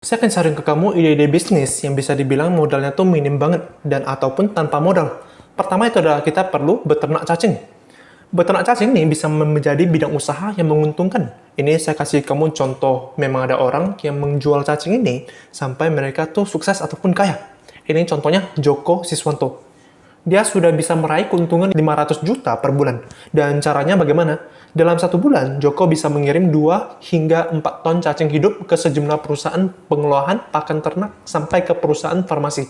Saya akan sharing ke kamu ide-ide bisnis yang bisa dibilang modalnya tuh minim banget dan ataupun tanpa modal. Pertama itu adalah kita perlu beternak cacing. Beternak cacing ini bisa menjadi bidang usaha yang menguntungkan. Ini saya kasih kamu contoh, memang ada orang yang menjual cacing ini sampai mereka tuh sukses ataupun kaya. Ini contohnya Joko Siswanto. Dia sudah bisa meraih keuntungan 500 juta per bulan. Dan caranya bagaimana? Dalam satu bulan, Joko bisa mengirim 2 hingga 4 ton cacing hidup ke sejumlah perusahaan pengolahan pakan ternak sampai ke perusahaan farmasi.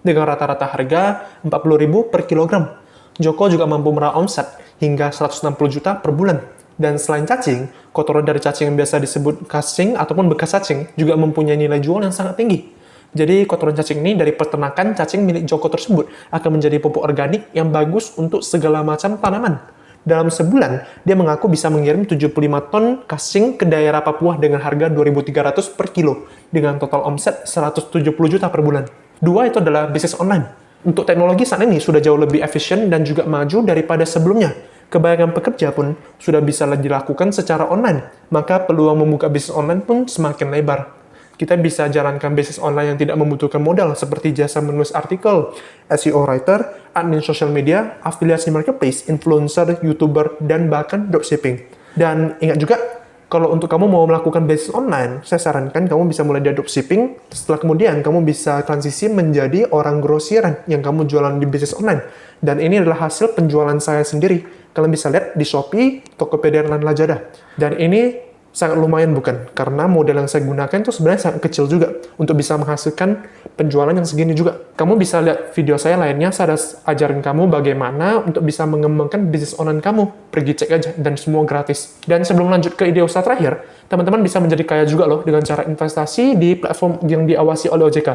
Dengan rata-rata harga 40.000 per kilogram. Joko juga mampu meraup omset hingga 160 juta per bulan. Dan selain cacing, kotoran dari cacing yang biasa disebut casing ataupun bekas cacing juga mempunyai nilai jual yang sangat tinggi. Jadi kotoran cacing ini dari peternakan cacing milik Joko tersebut akan menjadi pupuk organik yang bagus untuk segala macam tanaman. Dalam sebulan, dia mengaku bisa mengirim 75 ton casing ke daerah Papua dengan harga 2.300 per kilo, dengan total omset 170 juta per bulan. Dua itu adalah bisnis online. Untuk teknologi saat ini sudah jauh lebih efisien dan juga maju daripada sebelumnya. Kebanyakan pekerja pun sudah bisa dilakukan secara online, maka peluang membuka bisnis online pun semakin lebar. Kita bisa jalankan bisnis online yang tidak membutuhkan modal seperti jasa menulis artikel, SEO writer, admin social media, afiliasi marketplace, influencer, YouTuber, dan bahkan dropshipping. Dan ingat juga, kalau untuk kamu mau melakukan bisnis online, saya sarankan kamu bisa mulai dari dropshipping, setelah kemudian kamu bisa transisi menjadi orang grosieran yang kamu jualan di bisnis online. Dan ini adalah hasil penjualan saya sendiri. Kalian bisa lihat di Shopee, Tokopedia, dan Lazada. Dan ini sangat lumayan bukan? Karena modal yang saya gunakan itu sebenarnya sangat kecil juga untuk bisa menghasilkan penjualan yang segini juga. Kamu bisa lihat video saya lainnya, saya ajarin kamu bagaimana untuk bisa mengembangkan bisnis online kamu. Pergi cek aja, dan semua gratis. Dan sebelum lanjut ke ide usaha terakhir, teman-teman bisa menjadi kaya juga loh dengan cara investasi di platform yang diawasi oleh OJK.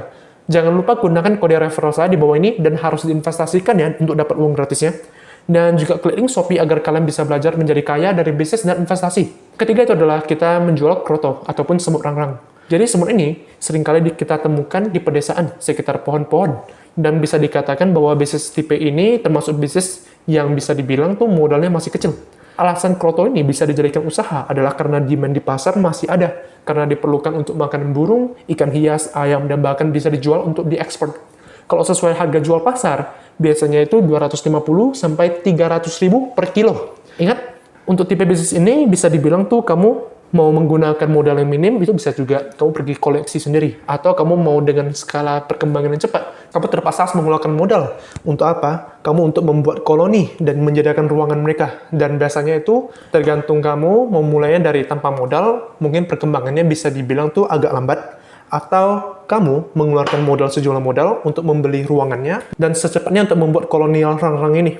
Jangan lupa gunakan kode referral saya di bawah ini dan harus diinvestasikan ya untuk dapat uang gratisnya. Dan juga klik link Shopee agar kalian bisa belajar menjadi kaya dari bisnis dan investasi. Ketiga itu adalah kita menjual kroto ataupun semut rangrang. Jadi semut ini seringkali kita temukan di pedesaan sekitar pohon-pohon. Dan bisa dikatakan bahwa bisnis tipe ini termasuk bisnis yang bisa dibilang tuh modalnya masih kecil. Alasan kroto ini bisa dijadikan usaha adalah karena demand di pasar masih ada. Karena diperlukan untuk makanan burung, ikan hias, ayam, dan bahkan bisa dijual untuk diekspor. Kalau sesuai harga jual pasar, biasanya itu 250 sampai 300 ribu per kilo. Ingat, untuk tipe bisnis ini bisa dibilang tuh kamu mau menggunakan modal yang minim, itu bisa juga kamu pergi koleksi sendiri. Atau kamu mau dengan skala perkembangan yang cepat, kamu terpaksa harus mengeluarkan modal. Untuk apa? Kamu untuk membuat koloni dan menyediakan ruangan mereka. Dan biasanya itu tergantung kamu mau mulainya dari tanpa modal, mungkin perkembangannya bisa dibilang tuh agak lambat. Atau kamu mengeluarkan modal sejumlah modal untuk membeli ruangannya dan secepatnya untuk membuat kolonial rangrang ini.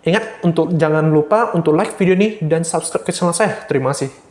Ingat, jangan lupa untuk like video ini dan subscribe ke channel saya. Terima kasih.